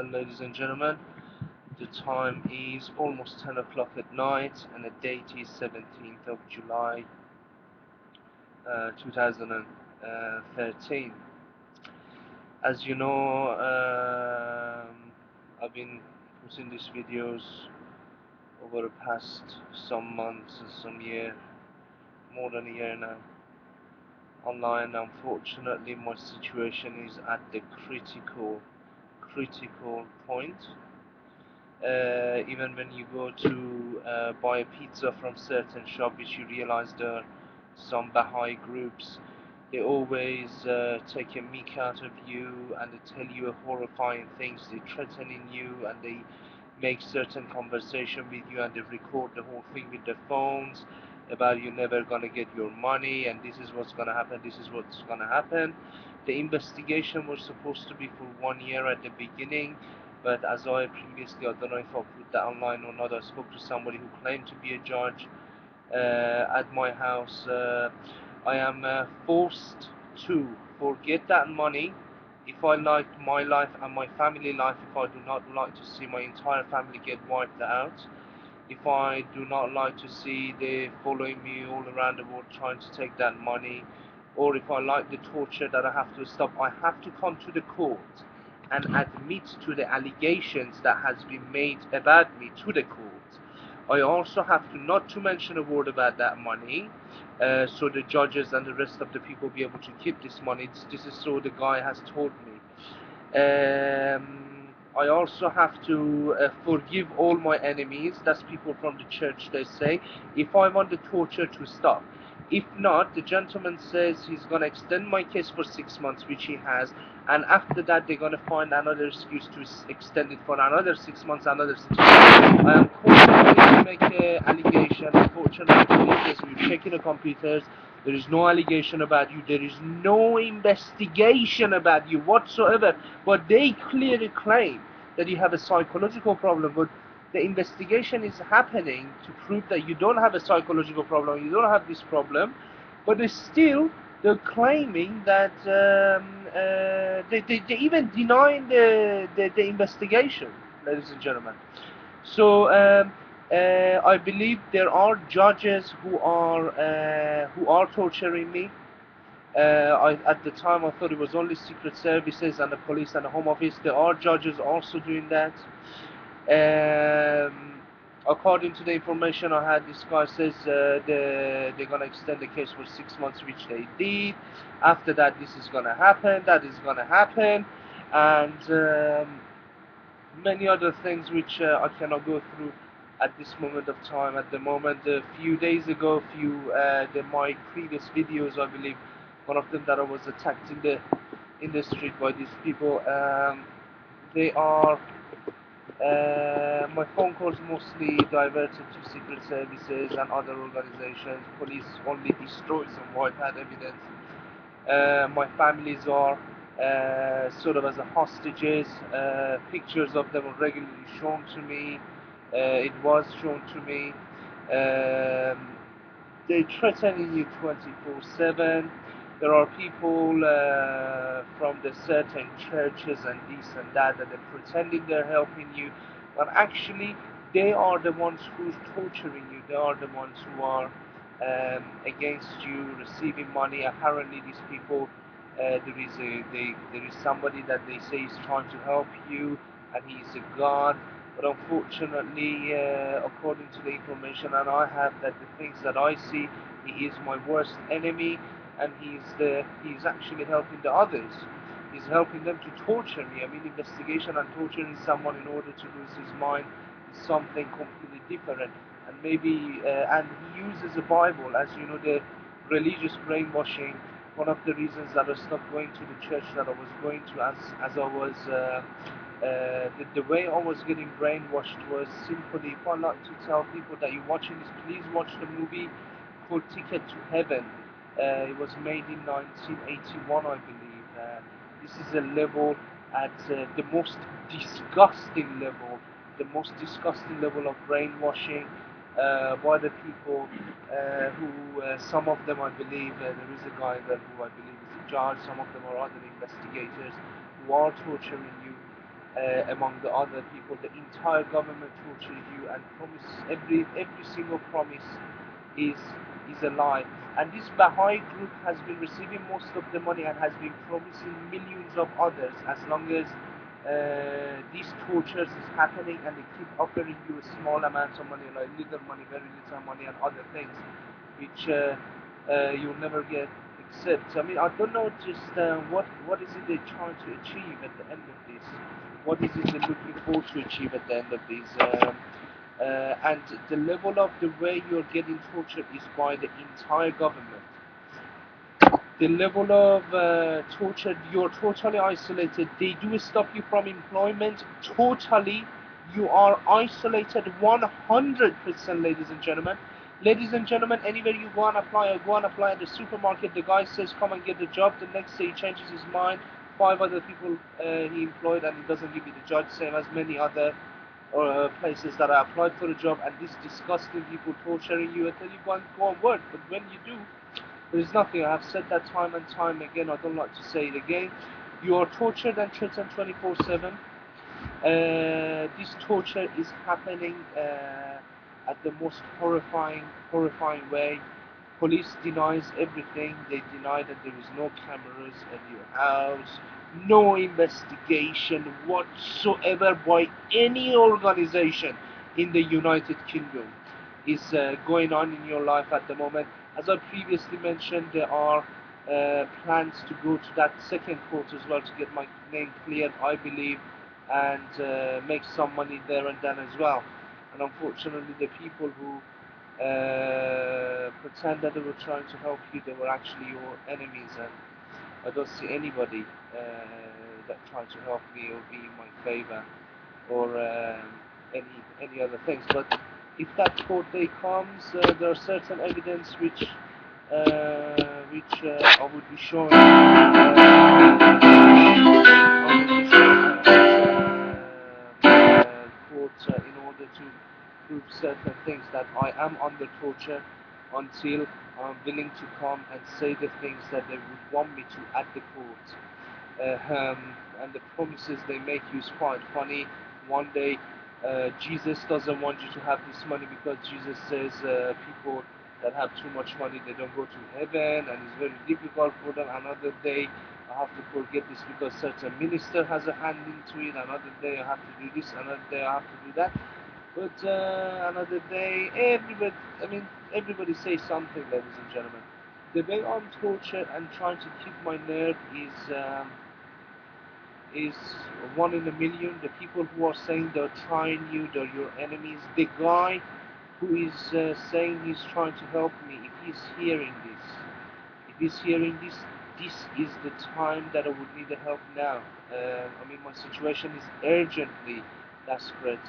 Ladies and gentlemen, the time is almost 10 o'clock at night, and the date is 17th of July 2013. As you know, I've been posting these videos over the past some months and some year, more than a year now, online. Unfortunately, my situation is at the critical point. Even when you go to buy a pizza from certain shop, which you realize there are some Baha'i groups, they always take a mick out of you, and they tell you horrifying things. They threatening you, and they make certain conversation with you, and they record the whole thing with their phones about you never gonna get your money, and this is what's gonna happen, this is what's gonna happen. The investigation was supposed to be for 1 year at the beginning, but as I previously, I don't know if I put that online or not, I spoke to somebody who claimed to be a judge at my house. I am forced to forget that money if I like my life and my family life, if I do not like to see my entire family get wiped out, if I do not like to see they following me all around the world trying to take that money, or if I like the torture that I have to stop, I have to come to the court and admit to the allegations that has been made about me to the court. I also have to not to mention a word about that money, so the judges and the rest of the people be able to keep this money. This is so the guy has told me. I also have to forgive all my enemies. That's people from the church, they say, if I want the torture to stop. If not, the gentleman says he's going to extend my case for 6 months, which he has, and after that they're going to find another excuse to extend it for another 6 months, another 6 months. I am constantly to make an allegation. Unfortunately, yes, we're checking the computers. There is no allegation about you. There is no investigation about you whatsoever. But they clearly claim that you have a psychological problem. But the investigation is happening to prove that you don't have a psychological problem. You don't have this problem. But they still they're claiming that they even denying the investigation, ladies and gentlemen. So I believe there are judges who are torturing me. At the time, I thought it was only secret services and the police and the home office. There are judges also doing that. According to the information I had, this guy says they're gonna extend the case for 6 months, which they did. After that, this is gonna happen. That is gonna happen, and many other things which I cannot go through at this moment of time. At the moment, a few days ago, my previous videos, I believe, one of them that I was attacked in the street by these people. They are my phone calls mostly diverted to secret services and other organizations. Police only destroys and wipe out evidence. My families are sort of as a hostages. Pictures of them are regularly shown to me. It was shown to me. They threatening you 24/7. There are people from the certain churches and this and that that are pretending they're helping you, but actually they are the ones who's torturing you. They are the ones who are against you, receiving money. Apparently, these people, there is somebody that they say is trying to help you, and he's a god. But unfortunately, according to the information and I have, that the things that I see, he is my worst enemy, and he's actually helping the others. He's helping them to torture me. I mean, investigation and torturing someone in order to lose his mind is something completely different. And maybe, and he uses the Bible, as you know, the religious brainwashing. One of the reasons that I stopped going to the church that I was going to, as I was. The way I was getting brainwashed was simply, if I like to tell people that you're watching this, please watch the movie called Ticket to Heaven. It was made in 1981, I believe. This is a level at the most disgusting level, of brainwashing by the people who, some of them I believe, there is a guy there who I believe is a judge, some of them are other investigators who are torturing you. among the other people. The entire government tortures you and promise every single promise is is a lie. And this Baha'i group has been receiving most of the money and has been promising millions of others as long as these tortures is happening, and they keep offering you a small amount of money, like little money, very little money, and other things, which you'll never get accept. I mean, I don't know just what is it they're trying to achieve at the end of this. What is it they're looking forward to achieve at the end of this? And the level of the way you're getting tortured is by the entire government. The level of torture, you're totally isolated. They do stop you from employment totally. You are isolated 100%, ladies and gentlemen. Ladies and gentlemen, anywhere you go and apply, or go and apply at the supermarket, the guy says come and get the job. The next day he changes his mind. Five other people he employed, and he doesn't give you the job, same as many other places that I applied for a job, and these disgusting people torturing you until you go and work. But when you do, there is nothing. I have said that time and time again. I don't like to say it again. You are tortured and threatened 24/7. This torture is happening at the most horrifying way. Police denies everything. They deny that there is no cameras in your house, no investigation whatsoever by any organization in the United Kingdom is going on in your life at the moment. As I previously mentioned, there are plans to go to that second court as well to get my name cleared, I believe, and make some money there and then as well. And unfortunately, the people who pretend that they were trying to help you, they were actually your enemies, and I don't see anybody that tried to help me or be in my favor or any other things. But if that court day comes, there are certain evidence which I would be showing. Court in order to prove certain things that I am under torture until I'm willing to come and say the things that they would want me to at the court. And the promises they make you is quite funny. One day, Jesus doesn't want you to have this money because Jesus says people that have too much money, they don't go to heaven, and it's very difficult for them. Another day, I have to forget this because certain minister has a hand into it. Another day, I have to do this. Another day, I have to do that. But another day, everybody says something, ladies and gentlemen. The way I'm tortured and trying to keep my nerve is one in a million. The people who are saying they're trying you, they're your enemies. The guy who is saying he's trying to help me, if he's hearing this, this is the time that I would need the help now. My situation is desperate,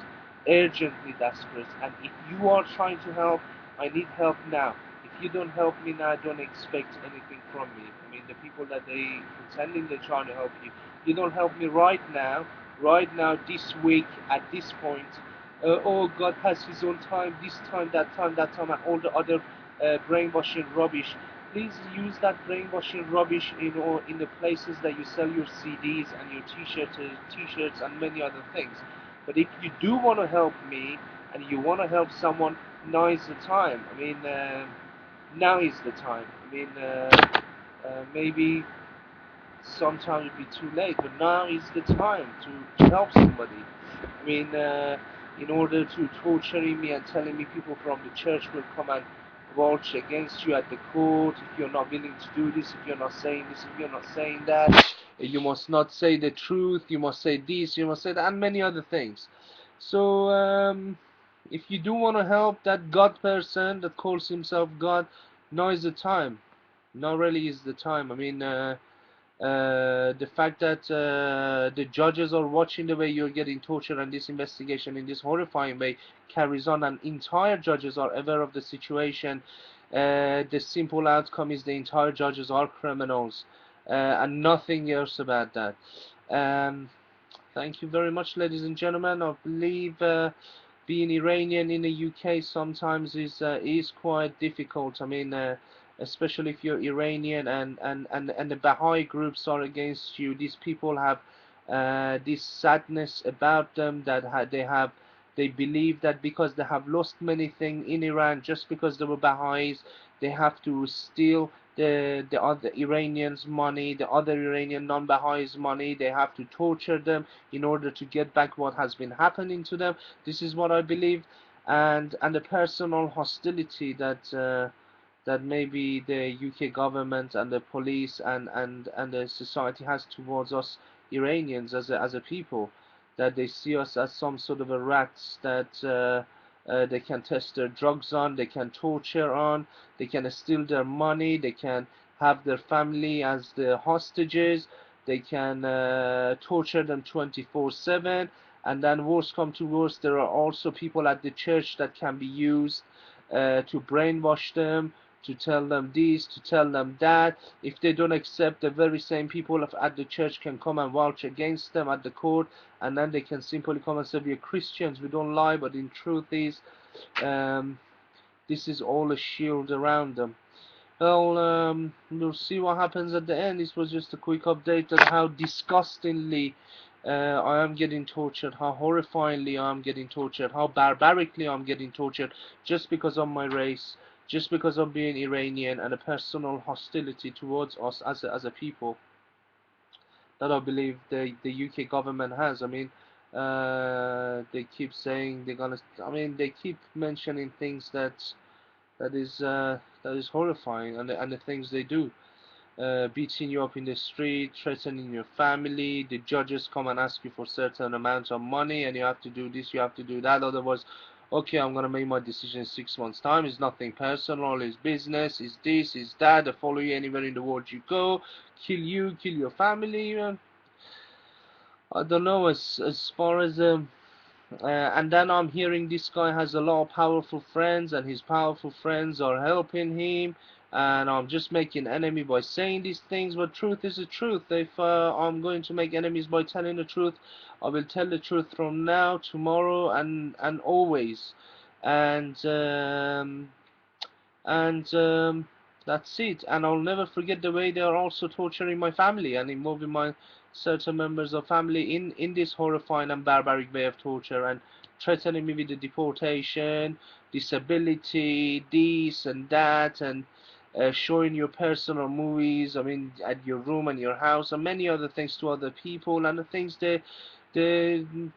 urgently desperate. And if you are trying to help, I need help now. If you don't help me now, don't expect anything from me. I mean, the people that they pretending they're trying to help you, you don't help me right now, this week, at this point. Oh, God has His own time, this time, that time, that time, and all the other brainwashing rubbish. Please use that brainwashing rubbish in the places that you sell your CDs and your t-shirts and many other things. But if you do want to help me and you want to help someone, now is the time. Now is the time. Maybe sometime it'll be too late, but now is the time to help somebody. In order to torturing me and telling me people from the church will come and vouch against you at the court if you're not willing to do this, if you're not saying this, if you're not saying that, you must not say the truth, you must say this, you must say that, and many other things. So if you do want to help that God person that calls himself God, now is the time. Now really is the time. The fact that the judges are watching the way you're getting tortured, and this investigation in this horrifying way carries on, and entire judges are aware of the situation, the simple outcome is the entire judges are criminals, and nothing else about that. Thank you very much, ladies and gentlemen. I believe being Iranian in the UK sometimes is quite difficult. Especially if you're Iranian and the Baha'i groups are against you. These people have this sadness about them, that they believe that because they have lost many things in Iran, just because they were Baha'is, they have to steal the other Iranians' money, the other Iranian non-Baha'is' money. They have to torture them in order to get back what has been happening to them. This is what I believe, and the personal hostility that maybe the UK government and the police and the society has towards us Iranians as a people, that they see us as some sort of a rats that they can test their drugs on, they can torture on, they can steal their money, they can have their family as the hostages, they can torture them 24/7, and then worse come to worse, there are also people at the church that can be used to brainwash them, to tell them this, to tell them that. If they don't accept, the very same people at the church can come and vouch against them at the court, and then they can simply come and say, we are Christians, we don't lie, but in truth is, um, this is all a shield around them. Well, we'll see what happens at the end. This was just a quick update on how disgustingly I am getting tortured, how horrifyingly I am getting tortured, how barbarically I'm getting tortured, just because of my race, just because of being Iranian, and a personal hostility towards us as a people that I believe the UK government has. I mean, they keep saying they're gonna. I mean, they keep mentioning things that is horrifying, and the things they do, beating you up in the street, threatening your family. The judges come and ask you for certain amounts of money, and you have to do this, you have to do that. Otherwise, okay, I'm gonna make my decision in 6 months' time. It's nothing personal. It's business. It's this. It's that. They follow you anywhere in the world you go, kill you, kill your family. I don't know. As far as and then I'm hearing this guy has a lot of powerful friends, and his powerful friends are helping him, and I'm just making enemy by saying these things. But truth is the truth. If I'm going to make enemies by telling the truth, I will tell the truth from now, tomorrow, and always. And and that's it. And I'll never forget the way they are also torturing my family and involving my certain members of family in this horrifying and barbaric way of torture, and threatening me with the deportation, disability, this and that, and showing your personal movies, I mean, at your room and your house, and many other things to other people, and the things they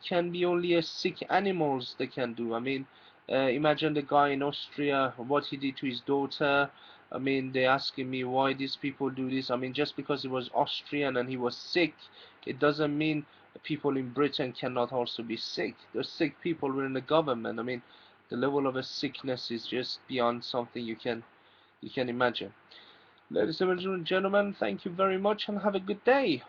can be only as sick animals they can do. I mean, imagine the guy in Austria, what he did to his daughter. I mean, they're asking me why these people do this. I mean, just because he was Austrian and he was sick, it doesn't mean people in Britain cannot also be sick. There's sick people within the government. I mean, the level of a sickness is just beyond something you can imagine. Ladies and gentlemen, thank you very much and have a good day.